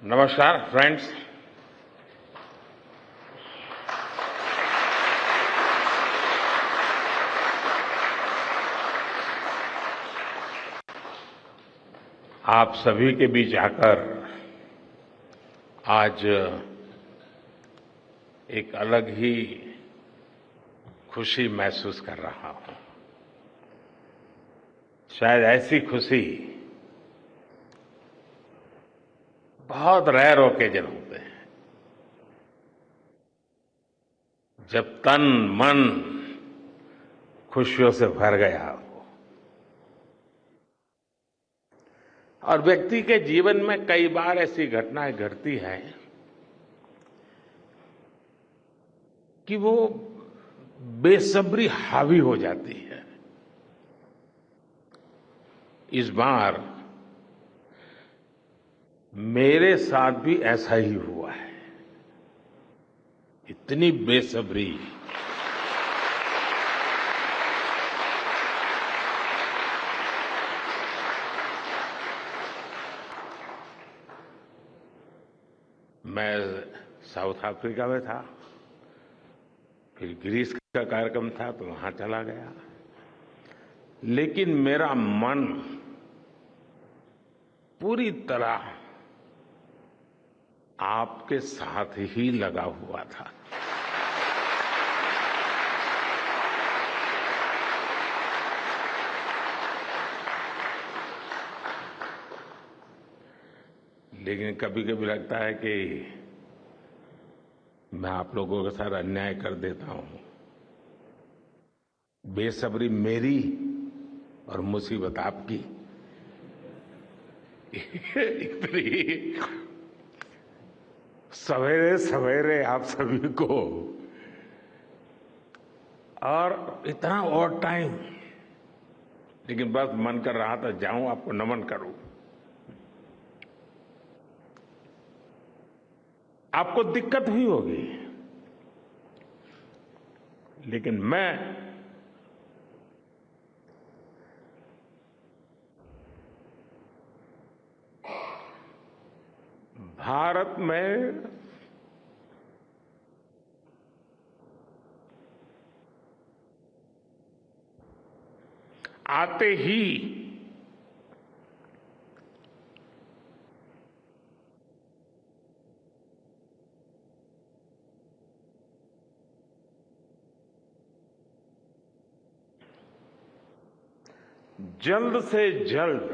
नमस्कार फ्रेंड्स। आप सभी के बीच आकर आज एक अलग ही खुशी महसूस कर रहा हूं। शायद ऐसी खुशी बहुत रेयर ओकेजन होते हैं जब तन मन खुशियों से भर गया हो। और व्यक्ति के जीवन में कई बार ऐसी घटनाएं घटती हैं कि वो बेसब्री हावी हो जाती है। इस बार मेरे साथ भी ऐसा ही हुआ है। इतनी बेसब्री, मैं साउथ अफ्रीका में था, फिर ग्रीस का कार्यक्रम था तो वहां चला गया, लेकिन मेरा मन पूरी तरह आपके साथ ही लगा हुआ था। लेकिन कभी कभी लगता है कि मैं आप लोगों के साथ अन्याय कर देता हूं। बेसब्री मेरी और मुसीबत आपकी। इतनी सवेरे सवेरे आप सभी को और इतना और टाइम, लेकिन बस मन कर रहा था जाऊं आपको नमन करूं। आपको दिक्कत हुई होगी, लेकिन मैं भारत में आते ही जल्द से जल्द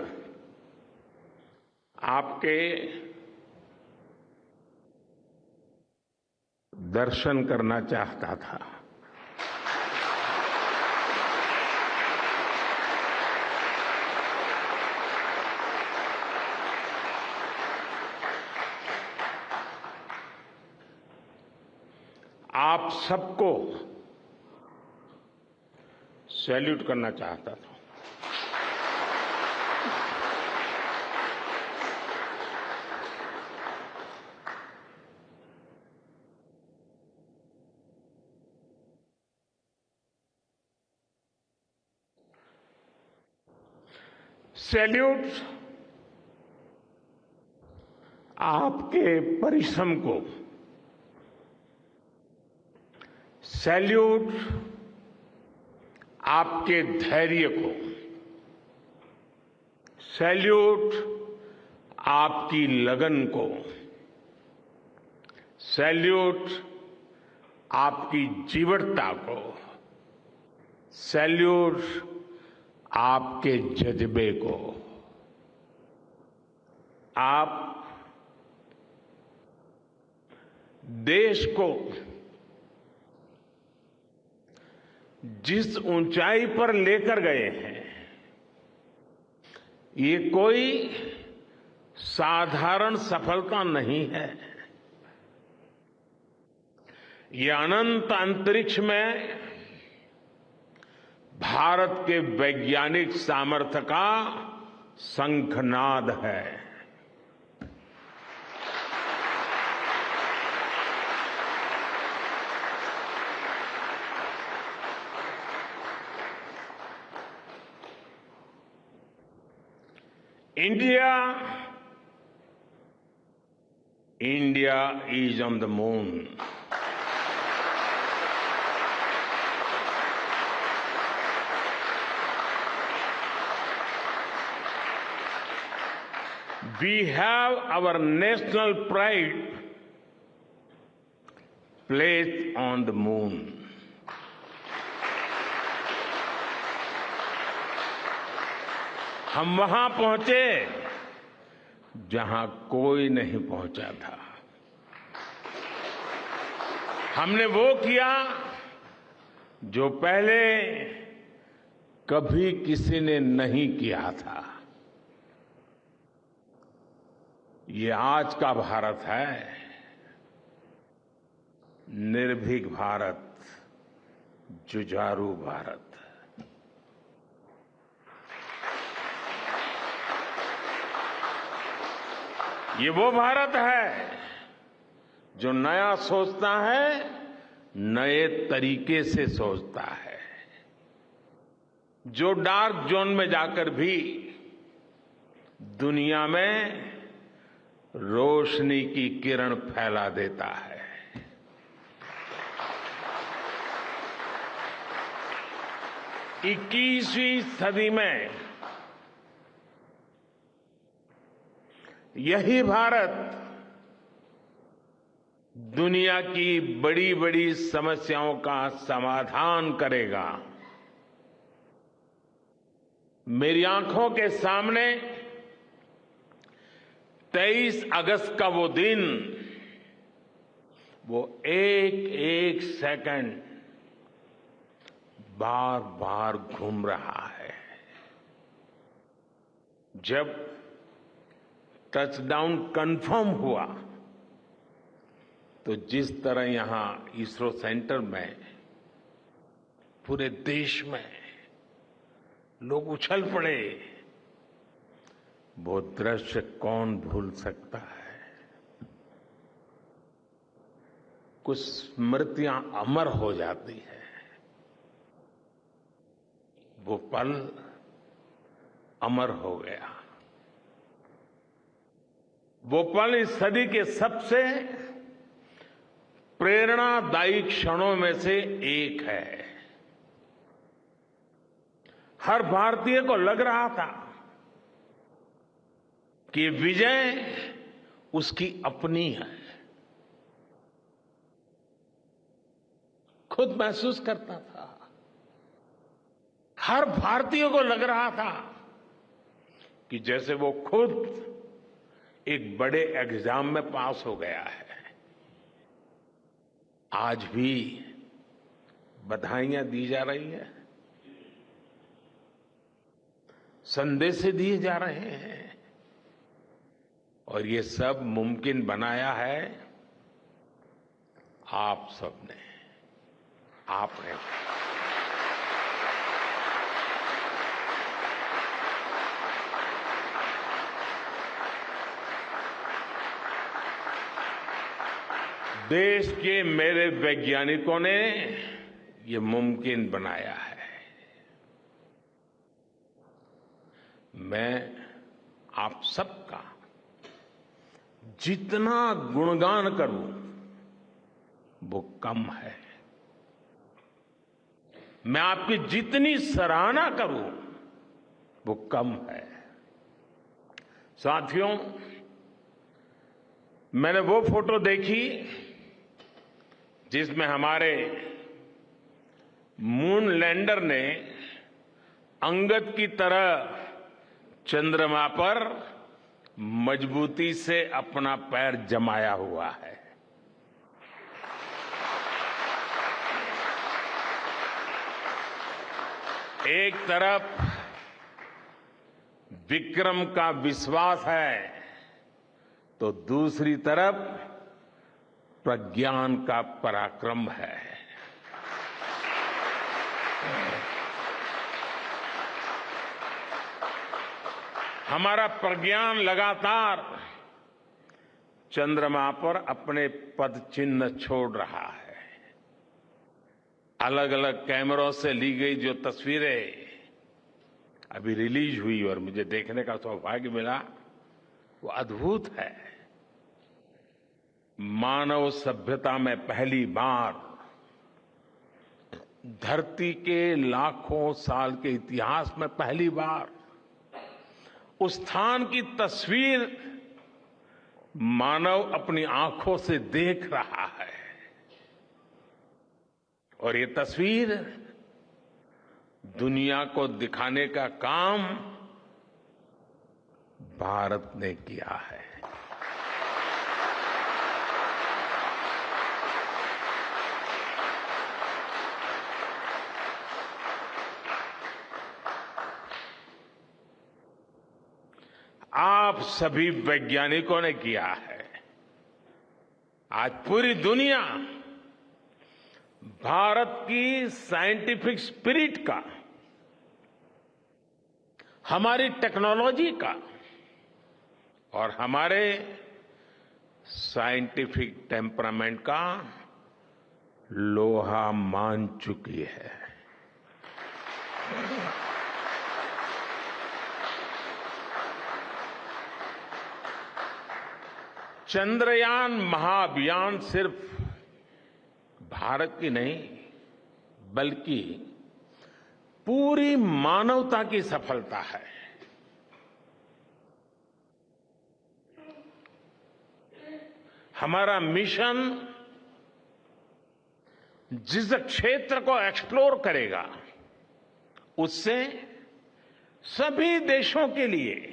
आपके दर्शन करना चाहता था। आप सबको सैल्यूट करना चाहता था। सैल्यूट आपके परिश्रम को, सैल्यूट आपके धैर्य को, सैल्यूट आपकी लगन को, सैल्यूट आपकी जीवटता को, सैल्यूट आपके जज्बे को। आप देश को जिस ऊंचाई पर लेकर गए हैं, ये कोई साधारण सफलता नहीं है। ये अनंत अंतरिक्ष में भारत के वैज्ञानिक सामर्थ्य का शंखनाद है। India India is on the moon. We have our national pride placed on the moon. हम वहां पहुंचे जहां कोई नहीं पहुंचा था। हमने वो किया जो पहले कभी किसी ने नहीं किया था। ये आज का भारत है, निर्भीक भारत, जुझारू भारत। ये वो भारत है जो नया सोचता है, नए तरीके से सोचता है, जो डार्क जोन में जाकर भी दुनिया में रोशनी की किरण फैला देता है। 21वीं सदी में यही भारत दुनिया की बड़ी बड़ी समस्याओं का समाधान करेगा। मेरी आंखों के सामने 23 अगस्त का वो दिन, वो एक एक सेकंड बार बार घूम रहा है। जब टचडाउन कंफर्म हुआ तो जिस तरह यहां इसरो सेंटर में पूरे देश में लोग उछल पड़े, वो दृश्य कौन भूल सकता है। कुछ स्मृतियां अमर हो जाती है। वो पल अमर हो गया। वो पल इस सदी के सबसे प्रेरणादायी क्षणों में से एक है। हर भारतीय को लग रहा था कि विजय उसकी अपनी है। खुद महसूस करता था। हर भारतीय को लग रहा था कि जैसे वो खुद एक बड़े एग्जाम में पास हो गया है। आज भी बधाइयां दी जा रही हैं, संदेश दिए जा रहे हैं, और ये सब मुमकिन बनाया है आप सबने, आपने। देश के मेरे वैज्ञानिकों ने ये मुमकिन बनाया है। मैं आप सबका जितना गुणगान करूं वो कम है। मैं आपकी जितनी सराहना करूं वो कम है। साथियों, मैंने वो फोटो देखी जिसमें हमारे मून लैंडर ने अंगद की तरह चंद्रमा पर मजबूती से अपना पैर जमाया हुआ है। एक तरफ विक्रम का विश्वास है तो दूसरी तरफ प्रज्ञान का पराक्रम है। हमारा प्रज्ञान लगातार चंद्रमा पर अपने पद चिन्ह छोड़ रहा है। अलग अलग कैमरों से ली गई जो तस्वीरें अभी रिलीज हुई और मुझे देखने का सौभाग्य मिला, वो अद्भुत है। मानव सभ्यता में पहली बार धरती के लाखों साल के इतिहास में पहली बार उस स्थान की तस्वीर मानव अपनी आंखों से देख रहा है। और ये तस्वीर दुनिया को दिखाने का काम भारत ने किया है। आप सभी वैज्ञानिकों ने किया है। आज पूरी दुनिया भारत की साइंटिफिक स्पिरिट का, हमारी टेक्नोलॉजी का और हमारे साइंटिफिक टेम्परामेंट का लोहा मान चुकी है। चंद्रयान महाअभियान सिर्फ भारत की नहीं बल्कि पूरी मानवता की सफलता है। हमारा मिशन जिस क्षेत्र को एक्सप्लोर करेगा उससे सभी देशों के लिए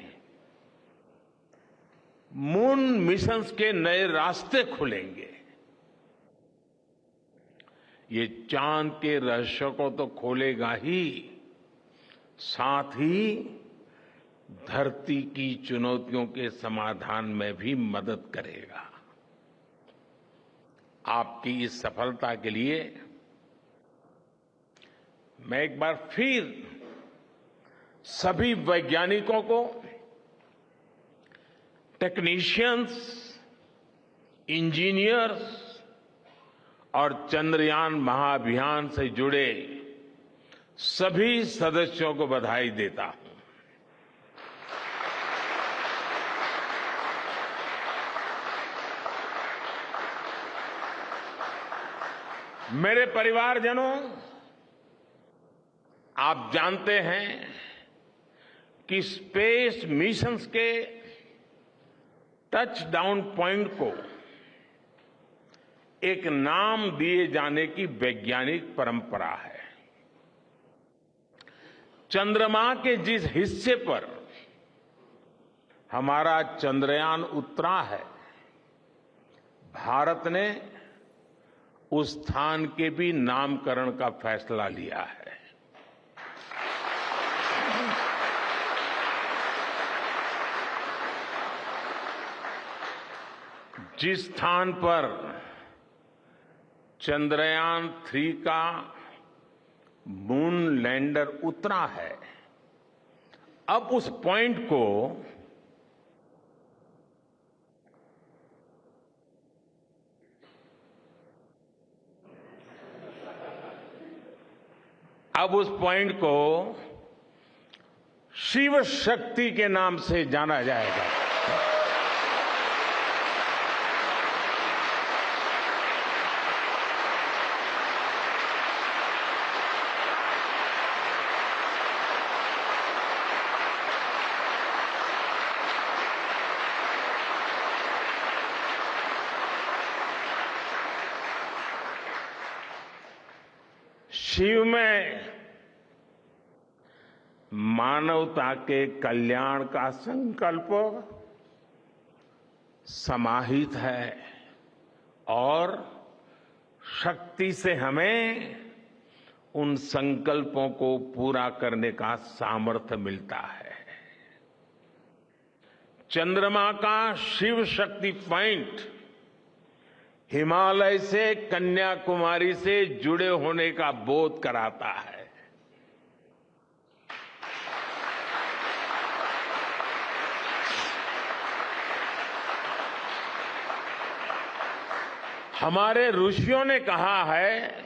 मून मिशंस के नए रास्ते खुलेंगे। ये चांद के रहस्य को तो खोलेगा ही, साथ ही धरती की चुनौतियों के समाधान में भी मदद करेगा। आपकी इस सफलता के लिए मैं एक बार फिर सभी वैज्ञानिकों को, टेक्नीशियंस, इंजीनियर्स और चंद्रयान महाअभियान से जुड़े सभी सदस्यों को बधाई देता हूं। मेरे परिवारजनों, आप जानते हैं कि स्पेस मिशंस के टच डाउन पॉइंट को एक नाम दिए जाने की वैज्ञानिक परंपरा है। चंद्रमा के जिस हिस्से पर हमारा चंद्रयान उतरा है, भारत ने उस स्थान के भी नामकरण का फैसला लिया है। जिस स्थान पर चंद्रयान 3 का मून लैंडर उतरा है, अब उस पॉइंट को शिव शक्ति के नाम से जाना जाएगा। शिव में मानवता के कल्याण का संकल्प समाहित है और शक्ति से हमें उन संकल्पों को पूरा करने का सामर्थ्य मिलता है। चंद्रमा का शिव शक्ति पॉइंट हिमालय से कन्याकुमारी से जुड़े होने का बोध कराता है। हमारे ऋषियों ने कहा है,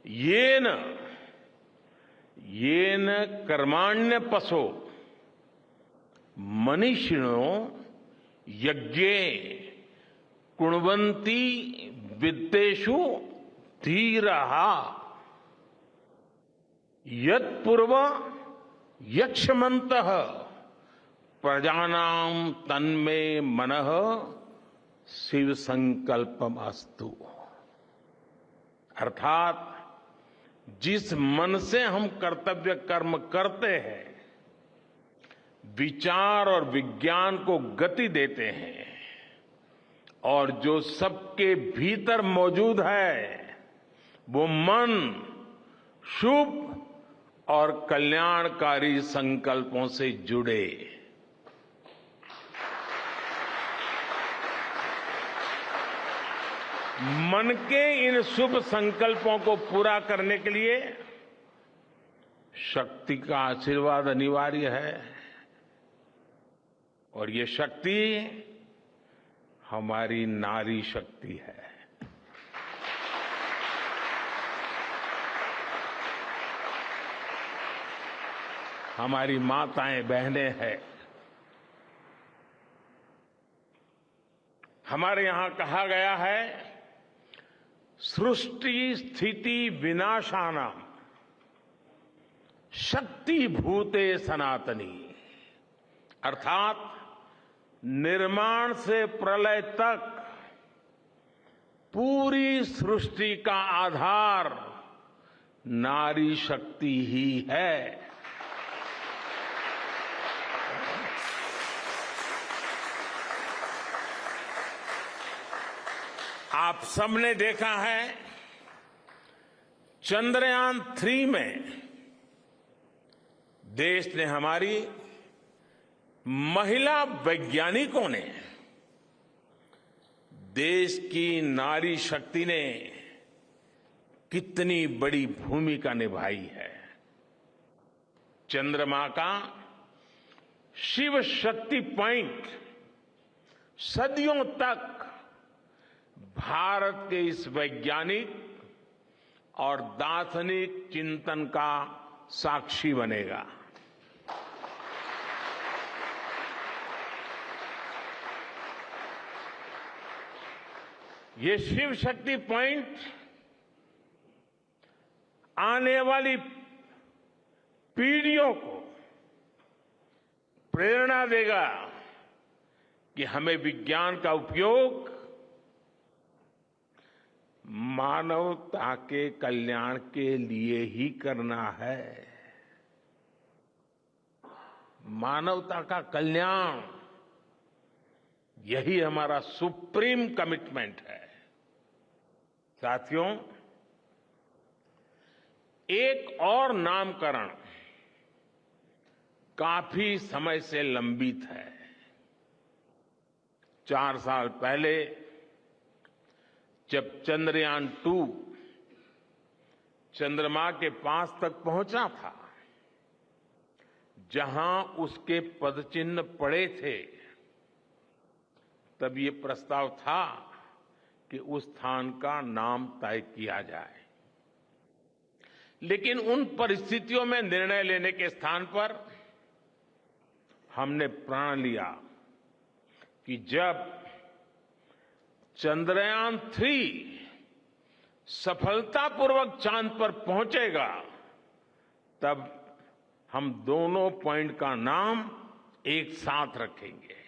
येन कर्माण्य पशो मनीषिणो यज्ञे कुण्वन्ति वित्तेषु धीरः यत्पूर्व यक्ष्मन्तः प्रजानां तन्मे मनः शिव संकल्पम अस्तु। अर्थात जिस मन से हम कर्तव्य कर्म करते हैं, विचार और विज्ञान को गति देते हैं और जो सबके भीतर मौजूद है, वो मन शुभ और कल्याणकारी संकल्पों से जुड़े। मन के इन शुभ संकल्पों को पूरा करने के लिए शक्ति का आशीर्वाद अनिवार्य है और ये शक्ति हमारी नारी शक्ति है। हमारी माताएं बहनें हैं। हमारे यहां कहा गया है, सृष्टि स्थिति विनाशानां शक्ति भूते सनातनी। अर्थात निर्माण से प्रलय तक पूरी सृष्टि का आधार नारी शक्ति ही है। आप सबने देखा है, चंद्रयान 3 में देश ने, हमारी महिला वैज्ञानिकों ने, देश की नारी शक्ति ने कितनी बड़ी भूमिका निभाई है। चंद्रमा का शिव शक्ति पॉइंट सदियों तक भारत के इस वैज्ञानिक और दार्शनिक चिंतन का साक्षी बनेगा। ये शिव शक्ति पॉइंट आने वाली पीढ़ियों को प्रेरणा देगा कि हमें विज्ञान का उपयोग मानवता के कल्याण के लिए ही करना है। मानवता का कल्याण, यही हमारा सुप्रीम कमिटमेंट है। साथियों, एक और नामकरण काफी समय से लंबित है। 4 साल पहले जब चंद्रयान 2 चंद्रमा के पास तक पहुंचा था, जहां उसके पदचिन्ह पड़े थे, तब ये प्रस्ताव था कि उस स्थान का नाम तय किया जाए। लेकिन उन परिस्थितियों में निर्णय लेने के स्थान पर हमने प्रण लिया कि जब चंद्रयान 3 सफलतापूर्वक चांद पर पहुंचेगा, तब हम दोनों पॉइंट का नाम एक साथ रखेंगे।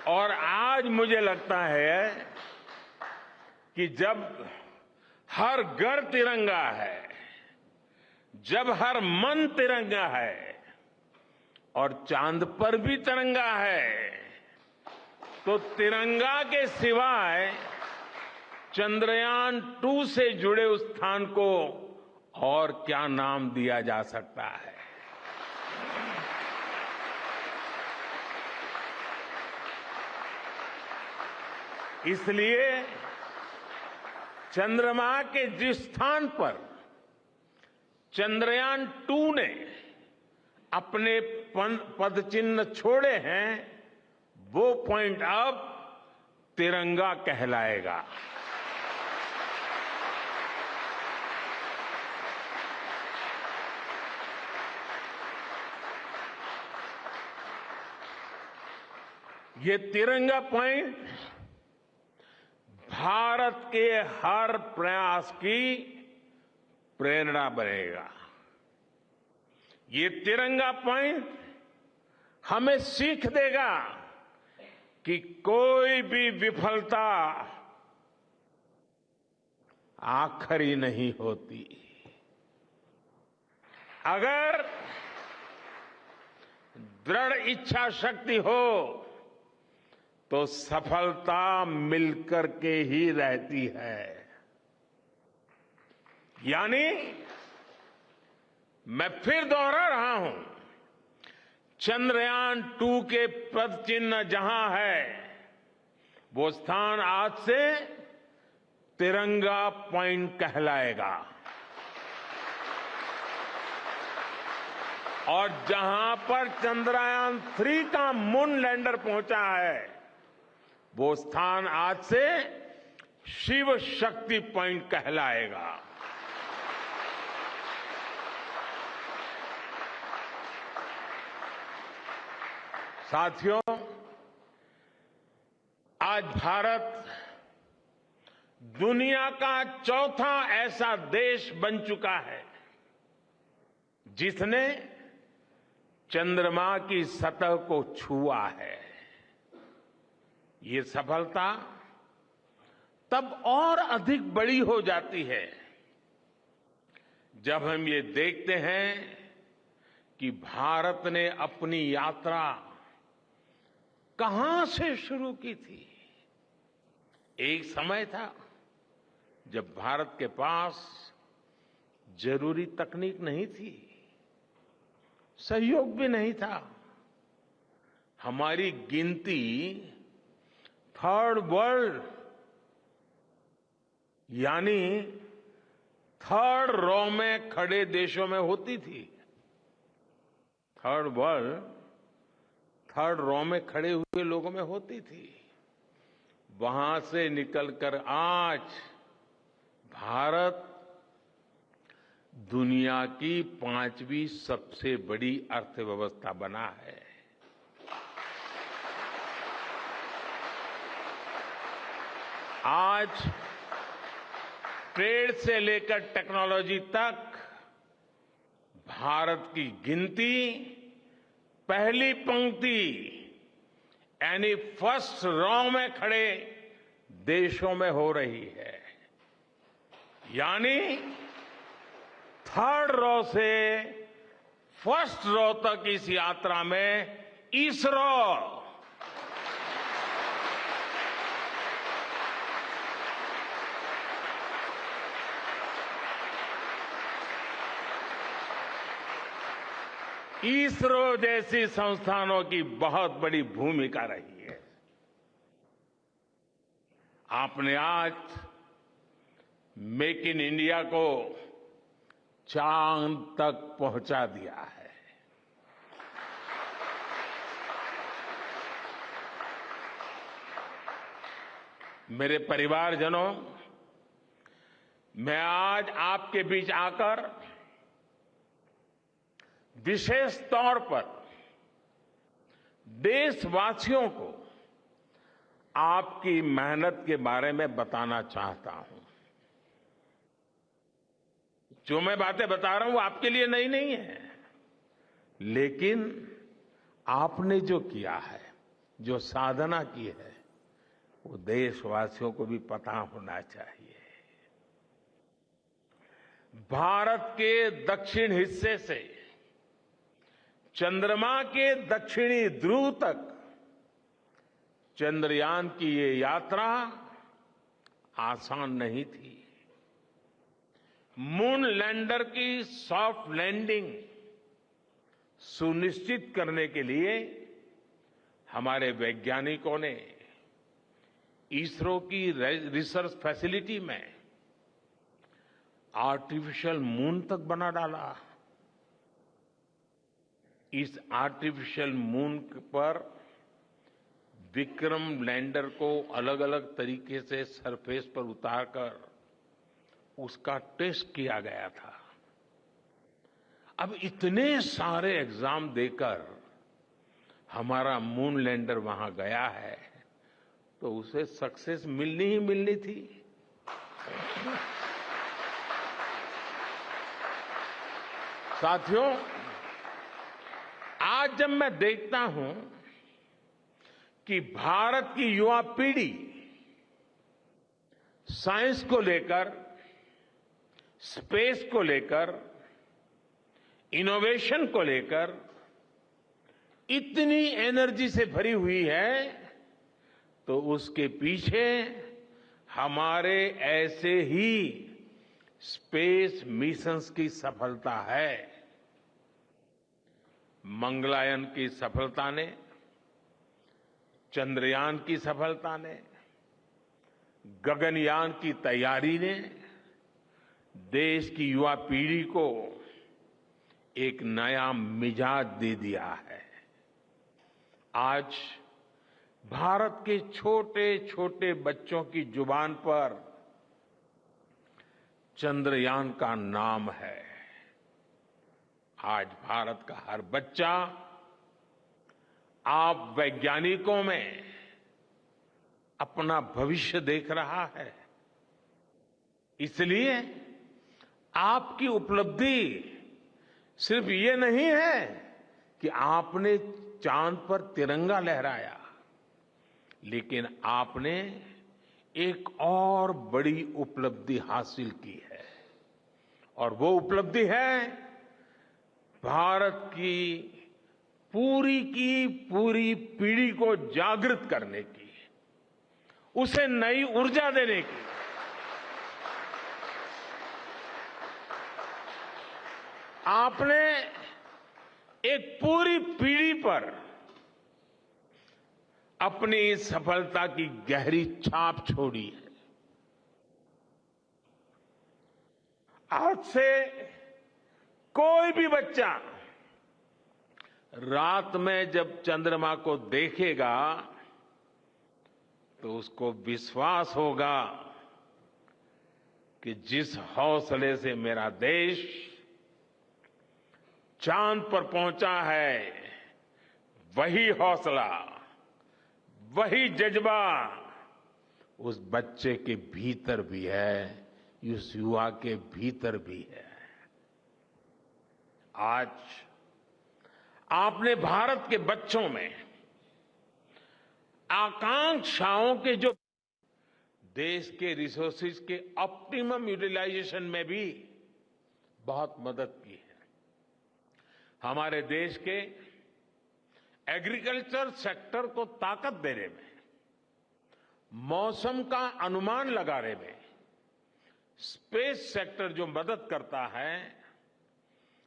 और आज मुझे लगता है कि जब हर घर तिरंगा है, जब हर मन तिरंगा है और चांद पर भी तिरंगा है, तो तिरंगा के सिवाय चंद्रयान 2 से जुड़े उस स्थान को और क्या नाम दिया जा सकता है। इसलिए चंद्रमा के जिस स्थान पर चंद्रयान 2 ने अपने पदचिन्ह छोड़े हैं, वो पॉइंट अब तिरंगा कहलाएगा। ये तिरंगा पॉइंट भारत के हर प्रयास की प्रेरणा बनेगा। ये तिरंगा पॉइंट हमें सीख देगा कि कोई भी विफलता आखिरी नहीं होती। अगर दृढ़ इच्छा शक्ति हो तो सफलता मिलकर के ही रहती है। यानी मैं फिर दोहरा रहा हूं, चंद्रयान-2 के पद चिन्ह जहां है वो स्थान आज से तिरंगा पॉइंट कहलाएगा। और जहां पर चंद्रयान-3 का मून लैंडर पहुंचा है वो स्थान आज से शिव शक्ति पॉइंट कहलाएगा। साथियों, आज भारत दुनिया का चौथा ऐसा देश बन चुका है जिसने चंद्रमा की सतह को छुआ है। ये सफलता तब और अधिक बड़ी हो जाती है जब हम ये देखते हैं कि भारत ने अपनी यात्रा कहां से शुरू की थी। एक समय था जब भारत के पास जरूरी तकनीक नहीं थी, सहयोग भी नहीं था। हमारी गिनती थर्ड वर्ल्ड यानी थर्ड रो में खड़े देशों में होती थी। थर्ड वर्ल्ड थर्ड रो में खड़े हुए लोगों में होती थी। वहां से निकलकर आज भारत दुनिया की 5वीं सबसे बड़ी अर्थव्यवस्था बना है। आज ट्रेड से लेकर टेक्नोलॉजी तक भारत की गिनती पहली पंक्ति यानी फर्स्ट रो में खड़े देशों में हो रही है। यानी थर्ड रो से फर्स्ट रो तक इस यात्रा में इसरो इसरो जैसी संस्थानों की बहुत बड़ी भूमिका रही है। आपने आज मेक इन इंडिया को चांद तक पहुंचा दिया है। मेरे परिवारजनों, मैं आज आपके बीच आकर विशेष तौर पर देशवासियों को आपकी मेहनत के बारे में बताना चाहता हूं। जो मैं बातें बता रहा हूं वो आपके लिए नई नहीं है, लेकिन आपने जो किया है, जो साधना की है, वो देशवासियों को भी पता होना चाहिए। भारत के दक्षिण हिस्से से चंद्रमा के दक्षिणी ध्रुव तक चंद्रयान की ये यात्रा आसान नहीं थी। मून लैंडर की सॉफ्ट लैंडिंग सुनिश्चित करने के लिए हमारे वैज्ञानिकों ने इसरो की रिसर्च फैसिलिटी में आर्टिफिशियल मून तक बना डाला। इस आर्टिफिशियल मून पर विक्रम लैंडर को अलग अलग तरीके से सरफेस पर उतारकर उसका टेस्ट किया गया था। अब इतने सारे एग्जाम देकर हमारा मून लैंडर वहां गया है तो उसे सक्सेस मिलनी ही मिलनी थी। साथियों, आज जब मैं देखता हूं कि भारत की युवा पीढ़ी साइंस को लेकर, स्पेस को लेकर, इनोवेशन को लेकर इतनी एनर्जी से भरी हुई है, तो उसके पीछे हमारे ऐसे ही स्पेस मिशंस की सफलता है। मंगलयान की सफलता ने, चंद्रयान की सफलता ने, गगनयान की तैयारी ने देश की युवा पीढ़ी को एक नया मिजाज दे दिया है। आज भारत के छोटे छोटे बच्चों की जुबान पर चंद्रयान का नाम है। आज भारत का हर बच्चा आप वैज्ञानिकों में अपना भविष्य देख रहा है। इसलिए आपकी उपलब्धि सिर्फ ये नहीं है कि आपने चांद पर तिरंगा लहराया, लेकिन आपने एक और बड़ी उपलब्धि हासिल की है, और वो उपलब्धि है भारत की पूरी पीढ़ी को जागृत करने की, उसे नई ऊर्जा देने की। आपने एक पूरी पीढ़ी पर अपनी इस सफलता की गहरी छाप छोड़ी है। आज से कोई भी बच्चा रात में जब चंद्रमा को देखेगा तो उसको विश्वास होगा कि जिस हौसले से मेरा देश चांद पर पहुंचा है, वही हौसला, वही जज्बा उस बच्चे के भीतर भी है, उस युवा के भीतर भी है। आज आपने भारत के बच्चों में आकांक्षाओं के जो देश के रिसोर्सेज के ऑप्टिमम यूटिलाइजेशन में भी बहुत मदद की है। हमारे देश के एग्रीकल्चर सेक्टर को ताकत देने में, मौसम का अनुमान लगाने में स्पेस सेक्टर जो मदद करता है,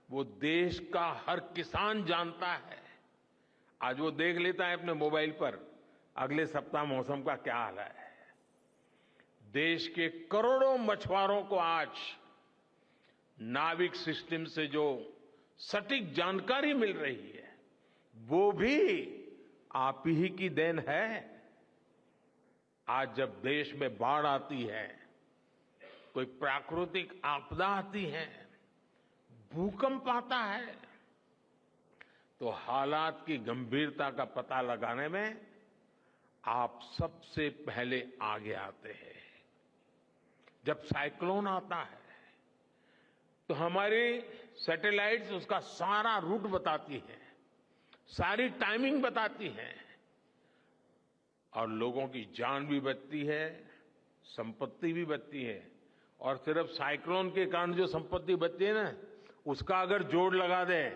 वो देश का हर किसान जानता है। आज वो देख लेता है अपने मोबाइल पर अगले सप्ताह मौसम का क्या हाल है। देश के करोड़ों मछुआरों को आज नाविक सिस्टम से जो सटीक जानकारी मिल रही है, वो भी आप ही की देन है। आज जब देश में बाढ़ आती है, कोई प्राकृतिक आपदा आती है, भूकंप आता है, तो हालात की गंभीरता का पता लगाने में आप सबसे पहले आगे आते हैं। जब साइक्लोन आता है तो हमारी सैटेलाइट्स उसका सारा रूट बताती है, सारी टाइमिंग बताती है, और लोगों की जान भी बचती है, संपत्ति भी बचती है। और सिर्फ साइक्लोन के कारण जो संपत्ति बचती है ना, उसका अगर जोड़ लगा दें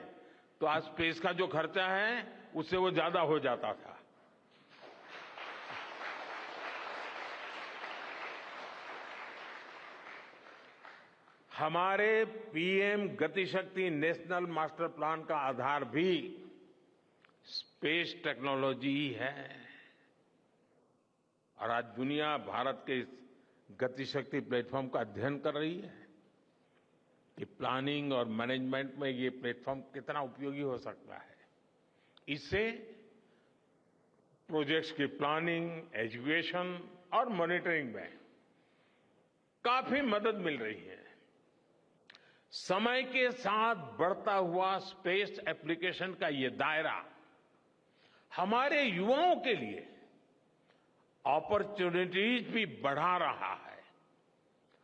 तो आज स्पेस का जो खर्चा है उससे वो ज्यादा हो जाता था। हमारे PM Gatishakti national master plan का आधार भी स्पेस टेक्नोलॉजी ही है, और आज दुनिया भारत के इस गतिशक्ति प्लेटफॉर्म का अध्ययन कर रही है कि प्लानिंग और मैनेजमेंट में ये प्लेटफॉर्म कितना उपयोगी हो सकता है। इससे प्रोजेक्ट्स की प्लानिंग, एजुकेशन और मॉनिटरिंग में काफी मदद मिल रही है। समय के साथ बढ़ता हुआ स्पेस एप्लीकेशन का ये दायरा हमारे युवाओं के लिए अपॉर्चुनिटीज भी बढ़ा रहा है,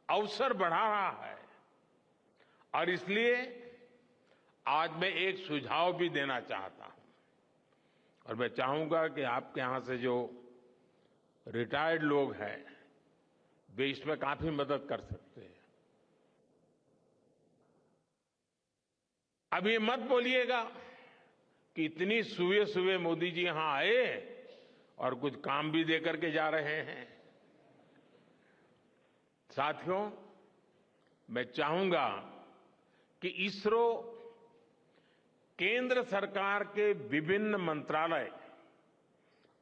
अवसर बढ़ा रहा है। और इसलिए आज मैं एक सुझाव भी देना चाहता हूं और मैं चाहूंगा कि आपके यहां से जो रिटायर्ड लोग हैं वे इसमें काफी मदद कर सकते हैं। अब ये मत बोलिएगा कि इतनी सुबह सुबह मोदी जी यहां आए और कुछ काम भी दे करके जा रहे हैं। साथियों, मैं चाहूंगा कि इसरो केंद्र सरकार के विभिन्न मंत्रालय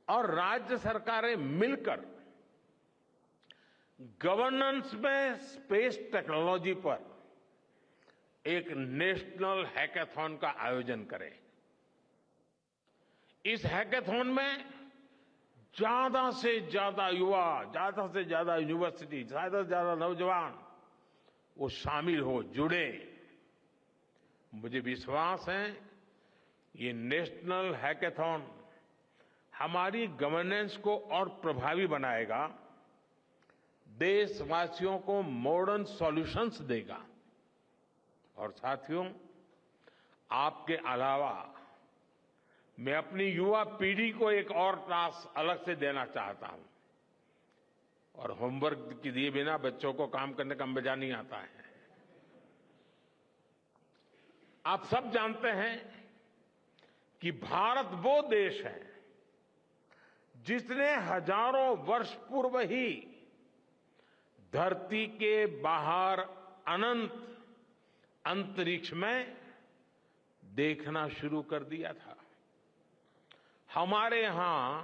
और राज्य सरकारें मिलकर गवर्नेंस में स्पेस टेक्नोलॉजी पर एक नेशनल हैकाथॉन का आयोजन करें। इस हैकाथॉन में ज्यादा से ज्यादा युवा, ज्यादा से ज्यादा यूनिवर्सिटी, ज्यादा से ज्यादा नौजवान वो शामिल हो, जुड़े। मुझे विश्वास है ये नेशनल हैकाथॉन हमारी गवर्नेंस को और प्रभावी बनाएगा, देशवासियों को मॉडर्न सॉल्यूशंस देगा। और साथियों, आपके अलावा मैं अपनी युवा पीढ़ी को एक और टास्क अलग से देना चाहता हूं। और होमवर्क के दिए बिना बच्चों को काम करने का मजा नहीं आता है। आप सब जानते हैं कि भारत वो देश है जिसने हजारों वर्ष पूर्व ही धरती के बाहर अनंत अंतरिक्ष में देखना शुरू कर दिया था। हमारे यहां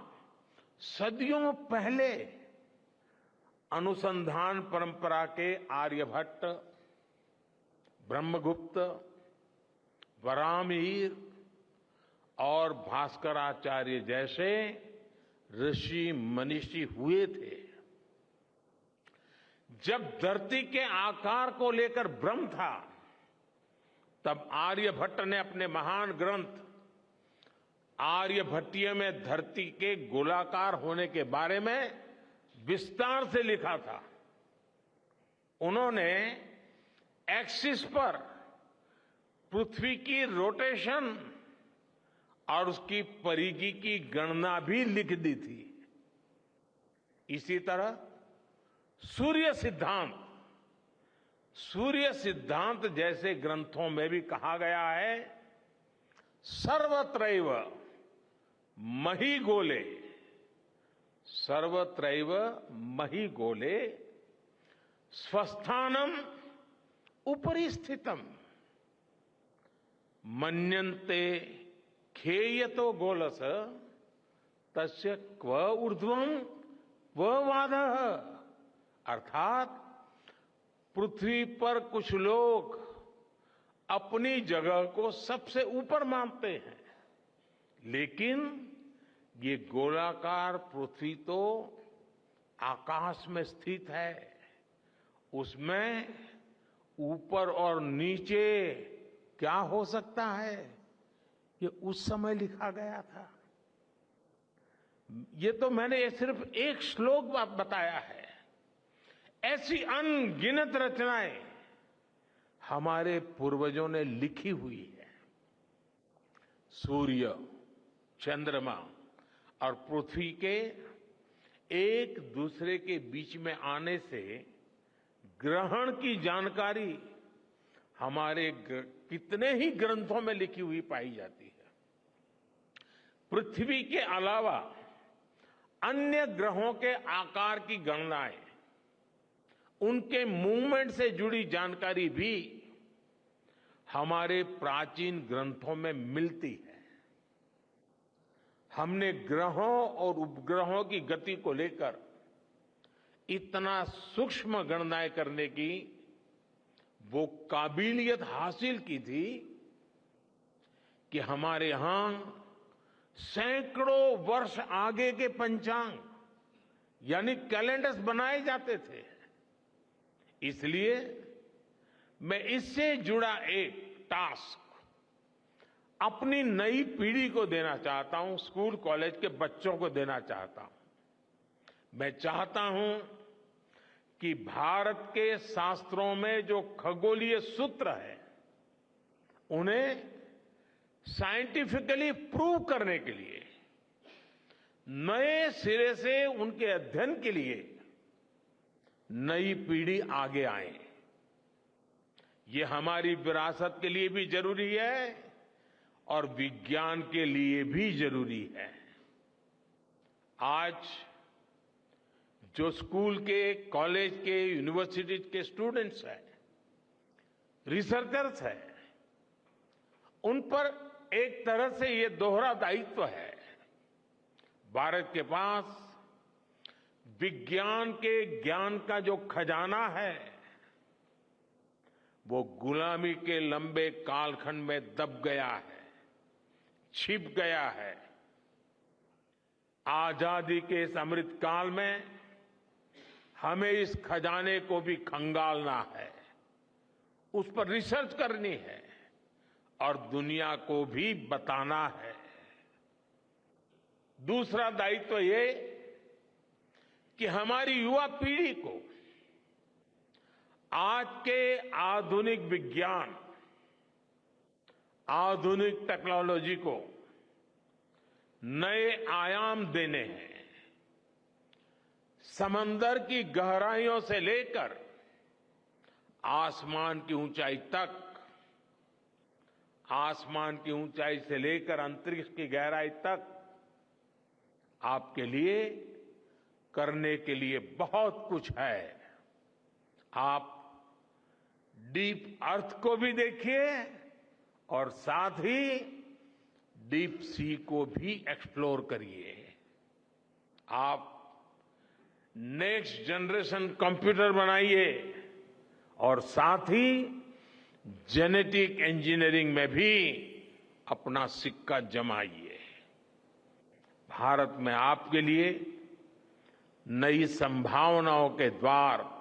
सदियों पहले अनुसंधान परंपरा के आर्यभट्ट, ब्रह्मगुप्त, वराहमिहिर और भास्कराचार्य जैसे ऋषि मनीषी हुए थे। जब धरती के आकार को लेकर भ्रम था, तब आर्यभट्ट ने अपने महान ग्रंथ आर्यभट्टीय में धरती के गोलाकार होने के बारे में विस्तार से लिखा था। उन्होंने एक्सिस पर पृथ्वी की रोटेशन और उसकी परिधि की गणना भी लिख दी थी। इसी तरह सूर्य सिद्धांत जैसे ग्रंथों में भी कहा गया है, सर्वत्रैव महिगोले, सर्वत्रैव महिगोले स्वस्थानम उपरि स्थितम मन्यन्ते खेयतो गोलस तस्य क्व ऊर्ध्वं क्व वादः। अर्थात पृथ्वी पर कुछ लोग अपनी जगह को सबसे ऊपर मानते हैं, लेकिन ये गोलाकार पृथ्वी तो आकाश में स्थित है, उसमें ऊपर और नीचे क्या हो सकता है, ये उस समय लिखा गया था। ये तो मैंने सिर्फ एक श्लोक बताया है। ऐसी अनगिनत रचनाएं हमारे पूर्वजों ने लिखी हुई है। सूर्य, चंद्रमा और पृथ्वी के एक दूसरे के बीच में आने से ग्रहण की जानकारी हमारे कितने ही ग्रंथों में लिखी हुई पाई जाती है। पृथ्वी के अलावा अन्य ग्रहों के आकार की गणनाएं, उनके मूवमेंट से जुड़ी जानकारी भी हमारे प्राचीन ग्रंथों में मिलती है। हमने ग्रहों और उपग्रहों की गति को लेकर इतना सूक्ष्म गणनाएं करने की वो काबिलियत हासिल की थी कि हमारे यहां सैकड़ों वर्ष आगे के पंचांग यानी कैलेंडर्स बनाए जाते थे। इसलिए मैं इससे जुड़ा एक टास्क अपनी नई पीढ़ी को देना चाहता हूं, स्कूल कॉलेज के बच्चों को देना चाहता हूं। मैं चाहता हूं कि भारत के शास्त्रों में जो खगोलीय सूत्र है उन्हें साइंटिफिकली प्रूव करने के लिए नए सिरे से उनके अध्ययन के लिए नई पीढ़ी आगे आए। ये हमारी विरासत के लिए भी जरूरी है और विज्ञान के लिए भी जरूरी है। आज जो स्कूल के, कॉलेज के, यूनिवर्सिटी के स्टूडेंट्स हैं, रिसर्चर्स हैं, उन पर एक तरह से ये दोहरा दायित्व है। भारत के पास विज्ञान के ज्ञान का जो खजाना है वो गुलामी के लंबे कालखंड में दब गया है, छिप गया है। आजादी के इस अमृत काल में हमें इस खजाने को भी खंगालना है, उस पर रिसर्च करनी है और दुनिया को भी बताना है। दूसरा दायित्व ये कि हमारी युवा पीढ़ी को आज के आधुनिक विज्ञान, आधुनिक टेक्नोलॉजी को नए आयाम देने हैं। समंदर की गहराइयों से लेकर आसमान की ऊंचाई तक, आसमान की ऊंचाई से लेकर अंतरिक्ष की गहराई तक आपके लिए करने के लिए बहुत कुछ है। आप डीप अर्थ को भी देखिए और साथ ही डीप सी को भी एक्सप्लोर करिए। आप नेक्स्ट जनरेशन कंप्यूटर बनाइए और साथ ही जेनेटिक इंजीनियरिंग में भी अपना सिक्का जमाइए। भारत में आपके लिए नई संभावनाओं के द्वार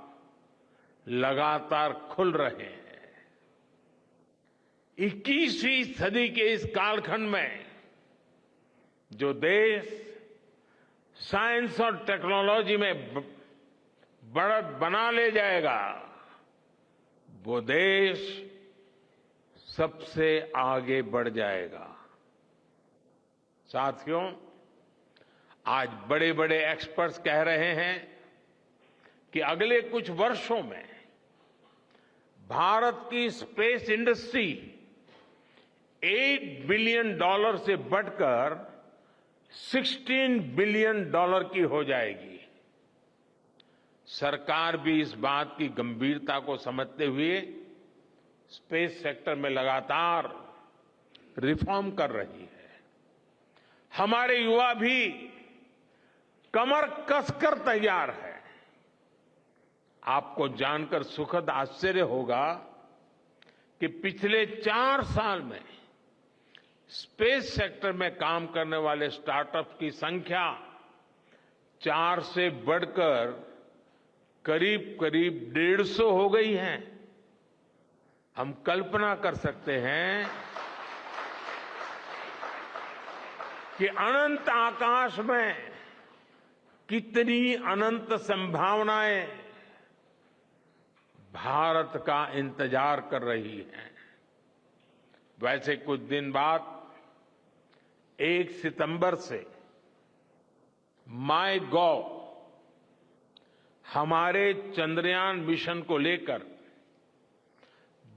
लगातार खुल रहे हैं। 21वीं सदी के इस कालखंड में जो देश साइंस और टेक्नोलॉजी में बढ़त बना ले जाएगा, वो देश सबसे आगे बढ़ जाएगा। साथियों, आज बड़े बड़े एक्सपर्ट्स कह रहे हैं कि अगले कुछ वर्षों में भारत की स्पेस इंडस्ट्री $8 बिलियन से बढ़कर $16 बिलियन की हो जाएगी। सरकार भी इस बात की गंभीरता को समझते हुए स्पेस सेक्टर में लगातार रिफॉर्म कर रही है। हमारे युवा भी कमर कसकर तैयार है। आपको जानकर सुखद आश्चर्य होगा कि पिछले 4 साल में स्पेस सेक्टर में काम करने वाले स्टार्टअप की संख्या 4 से बढ़कर करीब करीब 150 हो गई है। हम कल्पना कर सकते हैं कि अनंत आकाश में कितनी अनंत संभावनाएं भारत का इंतजार कर रही हैं। वैसे कुछ दिन बाद 1 सितंबर से माईगॉव हमारे चंद्रयान मिशन को लेकर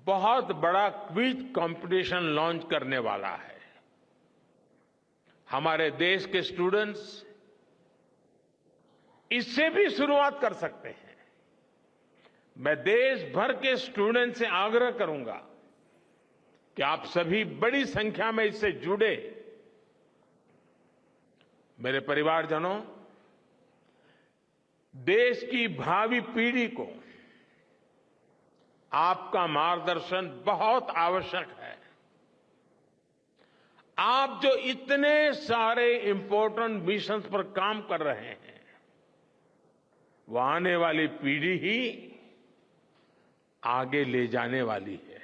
बहुत बड़ा क्विज कंपटीशन लॉन्च करने वाला है। हमारे देश के स्टूडेंट्स इससे भी शुरुआत कर सकते हैं। मैं देश भर के स्टूडेंट से आग्रह करूंगा कि आप सभी बड़ी संख्या में इससे जुड़े। मेरे परिवारजनों, देश की भावी पीढ़ी को आपका मार्गदर्शन बहुत आवश्यक है। आप जो इतने सारे इंपॉर्टेंट मिशंस पर काम कर रहे हैं, वो आने वाली पीढ़ी ही आगे ले जाने वाली है।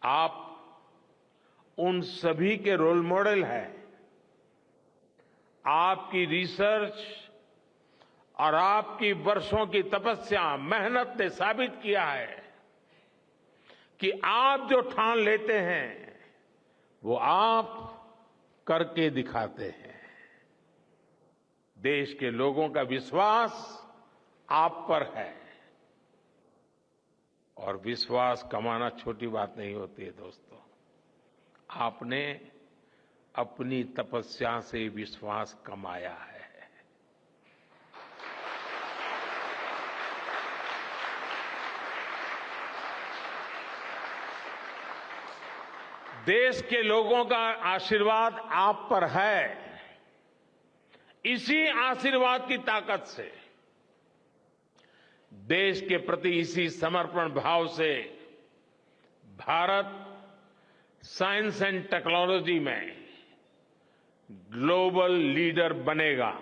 आप उन सभी के रोल मॉडल हैं। आपकी रिसर्च और आपकी वर्षों की तपस्या, मेहनत ने साबित किया है कि आप जो ठान लेते हैं वो आप करके दिखाते हैं। देश के लोगों का विश्वास आप पर है और विश्वास कमाना छोटी बात नहीं होती है दोस्तों। आपने अपनी तपस्या से विश्वास कमाया है। देश के लोगों का आशीर्वाद आप पर है। इसी आशीर्वाद की ताकत से, देश के प्रति इसी समर्पण भाव से भारत साइंस एंड टेक्नोलॉजी में ग्लोबल लीडर बनेगा।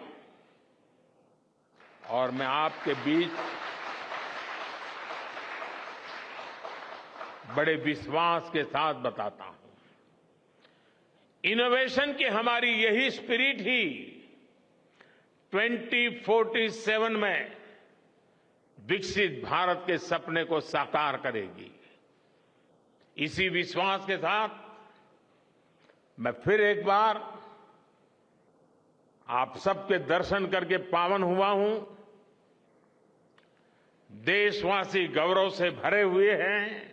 और मैं आपके बीच बड़े विश्वास के साथ बताता हूं, इनोवेशन की हमारी यही स्पिरिट ही 2047 में विकसित भारत के सपने को साकार करेगी। इसी विश्वास के साथ मैं फिर एक बार आप सबके दर्शन करके पावन हुआ हूं। देशवासी गौरव से भरे हुए हैं।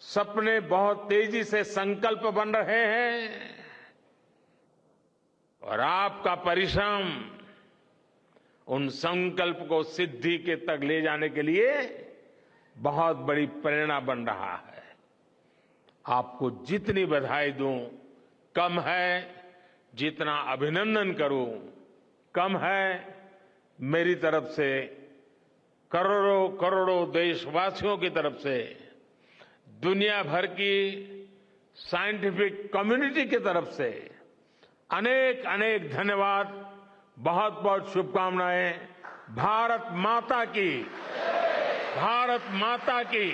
सपने बहुत तेजी से संकल्प बन रहे हैं और आपका परिश्रम उन संकल्प को सिद्धि के तक ले जाने के लिए बहुत बड़ी प्रेरणा बन रहा है। आपको जितनी बधाई दूं कम है, जितना अभिनंदन करूं कम है। मेरी तरफ से करोड़ों करोड़ों देशवासियों की तरफ से, दुनिया भर की साइंटिफिक कम्युनिटी की तरफ से अनेक अनेक धन्यवाद, बहुत बहुत शुभकामनाएं। भारत माता की, भारत माता की,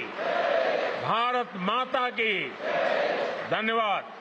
भारत माता की। धन्यवाद।